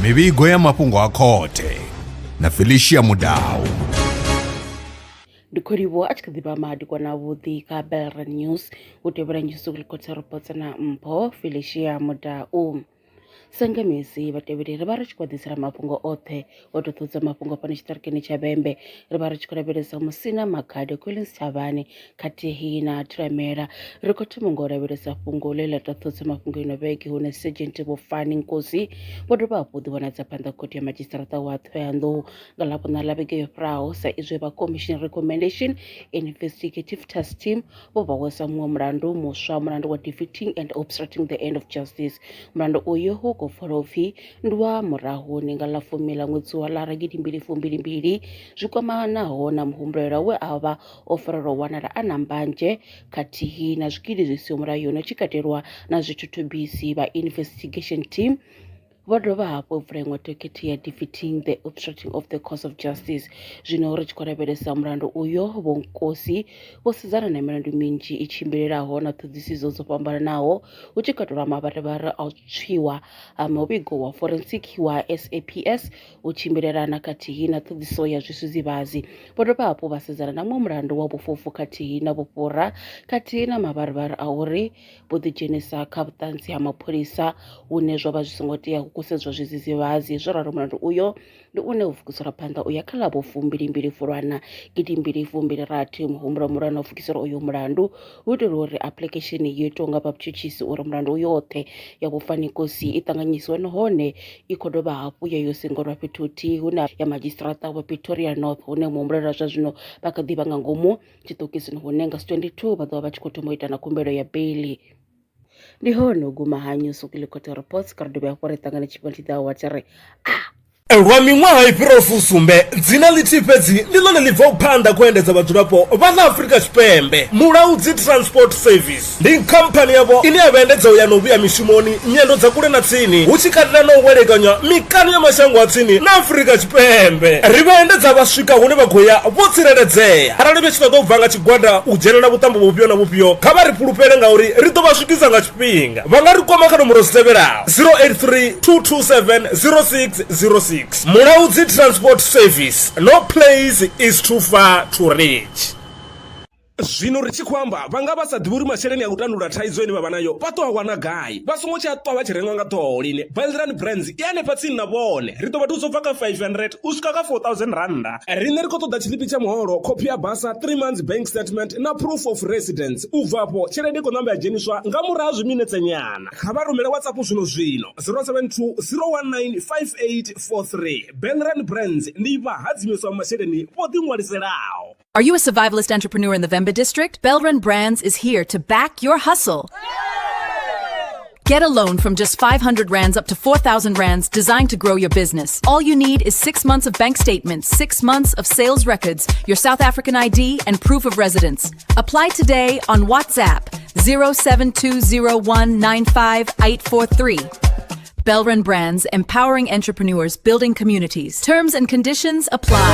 mivhigo ya mafhungo a khothe na Felicia Mudau. Dikoribo a tshikadiba madiko na vhuḓi ka Belren News u tevhela nyuso kulikotsa reports na mpho Felicia Mudau. Sangamisi vatevhereri va ri tshi khou ḓisela mafhungo oṱhe o tou ṱudza mafhungo fhano tshiṱirikini tsha Bembe ri vha ri tshi khou lavhelesa Musina Makhado Collins Thavhani khathihi na Thulamela ri khou thoma nga u lavhelesa fhungo ḽe ḽa tou ṱudza mafhungo ino vhege hune Sergeant Vho Fani Nkosi vho dovha hafhu ḓivhonadza phanḓa khothe ya madzhisiṱiraṱa wa Thohoyandou nga ḽavhuṋa ḽa vhege yo fhiraho sa izwi vha Commission Recommendation Investigative Task Team vho vha wesa muṅwe mulandu muswa, mulandu wa defeating and obstructing the end of justice. Mulandu uyu hu khou follow pfi ndi wa murahuni nga ḽa 10 ḽa ṅwedzi wa Lara 2022 zwi kwamanaho na muhumbulelwa we a vha o farelwa wanala a na mbanzhe khathihi na zwikili zwi siho mulayoni tshi katelwa na zwithutubisi vha investigation team vho dovha hafhu vula iṅwe thikhethi ya defeating the obstructing of the course of justice. Zwino ri tshi khou lavhelesa mulandu uyo Vho Nkosi vho sedzana na milandu minzhi i tshimbilelaho na ṱhoḓisiso dzo fhambananaho hu tshi katelwa mavharivhari a u tswiwa ha muvhigo wa forensic wa SAPS u tshimbilelana khathihi na ṱhoḓisiso ya zwisuzivhazi. Vho dovha hafhu vha sedzana na muṅwe mulandu wa vhufofu khathihi na vhufhura khathihi na mavharivhari a uri vho ḓidzhenisa kha vhuṱanzi ha mapholisa hune zwo vha zwi songo tea kusedzwa zwidzidzivhadzi. Zwo ralo mulandu uyo ndi une u vukisela phanḓa uya kha ḽa vho 22 Fulwana 2026. Muhumbulo muhulwane u vukisela uyo mulandu hu itela uri application yo itiwa nga vhatshutshisi uri mulandu uyo yoṱhe ya Vho Fani Nkosi i ṱanganyisiwe nahone i khou dovha hafhu ya yo sengolwa fhethu huthihi hune ya madzhisiṱiraṱa wa Pretoria North hune muhumbulelwa zwa zwino vha kha ḓi vha nga ngomu tshiṱokisini hune nga 22 vha ḓovha vha tshi khou thoma u ita na khumbelo ya baiḽi. Ndi hone u guma ha nyuso kulikota reports kha ri dovha hafhu ri ṱangana tshifhinga tshiḓaho wa tshi ri lwa miṅwaha i fhiraho fusumbe dzina ḽithihi fhedzi ndi ḽone ḽi bvaho phanḓa khou endedza vhadzulapo vha ḽa Afrika Tshipembe. Mulaudzi Transport Service ndi khamphani yavho ine ya vhaendedza u ya na u vhuya mishumoni nyendo dza kule na tsini hu tshi katela na u welekanya mikano ya mashango a tsini na Afrika Tshipembe. Ri vhaendedza vha swika hune vha khou ya vho tsireledzea. Arali vha tshi ṱoḓa u bva nga tshigwada u dzhenelela vhuṱambo vhufhio na vhufhio kha vha ri fhulufhele ngauri ri ḓo vha swikisa nga tshifhinga. Vha nga ri kwama kha nomboro dzi tevhelaho 083 227 0606. Mulaudzi Transport Service, no place is too far to reach. Zwino ri tshi khou amba vha nga vha sa ḓivhi uri masheleni a u tandulula thaidzo ine vha vha nayo vha ṱo a wana gai vha songo tsha ṱwa vha tshi renga nga ṱhoho lini. Belren Brands i hanefha tsini na vhone ri ḓo vha thusa u bva kha 500 u swika kha 4000 randa. Riṋe ri khou ṱoḓa tshiḽipi tsha muholo, khophi ya basa, 3 months bank statement na proof of residence. U bva afho tshelede i khou ṋamba ya dzheniswa nga murahu ha zwiminetse nyana. Kha vha rumele WhatsApp zwino 072 019 5843. Belren Brands ndi vha hadzimiswa masheleni vho ḓiṅwaliselaho. Are you a survivalist entrepreneur in the Vemba district? Belren Brands is here to back your hustle. Get a loan from just 500 rands up to 4,000 rands designed to grow your business. All you need is 6 months of bank statements, 6 months of sales records, your South African ID, and proof of residence. Apply today on WhatsApp 07201958843. Belren Brands, empowering entrepreneurs, building communities. Terms and conditions apply.